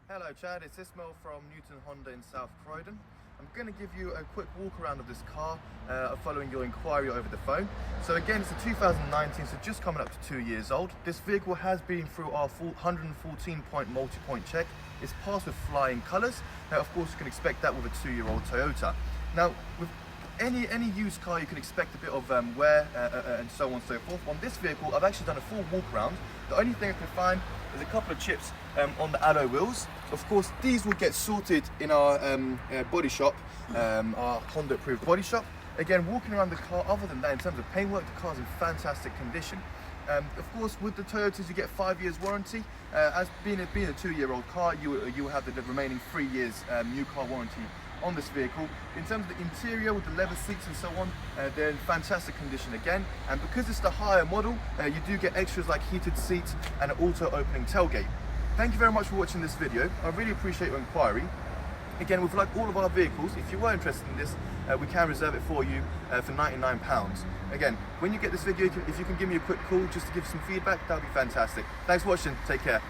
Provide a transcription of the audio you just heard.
Hello Chad, it's Ismail from Newton Honda in South Croydon. I'm going to give you a quick walk around of this car following your inquiry over the phone. So again, it's a 2019, so just coming up to 2 years old. This vehicle has been through our full 114-point multi-point check. It's passed with flying colours. Now of course you can expect that with a 2-year-old Toyota. Now with any used car you can expect a bit of wear and so on and so forth. On this vehicle I've actually done a full walk around. The only thing I can find is a couple of chips on the alloy wheels. Of course these will get sorted in our body shop, our Honda approved body shop. Again, walking around the car, other than that, in terms of paintwork, the car's in fantastic condition. Of course, with the Toyotas, you get 5 years warranty. As being a 2-year-old car, you will have the remaining 3 years new car warranty on this vehicle. In terms of the interior with the leather seats and so on, they're in fantastic condition again. And because it's the higher model, you do get extras like heated seats and an auto opening tailgate. Thank you very much for watching this video. I really appreciate your inquiry. Again, with like all of our vehicles, if you were interested in this, we can reserve it for you for £99. Again, when you get this video, if you can give me a quick call just to give some feedback, that would be fantastic. Thanks for watching. Take care.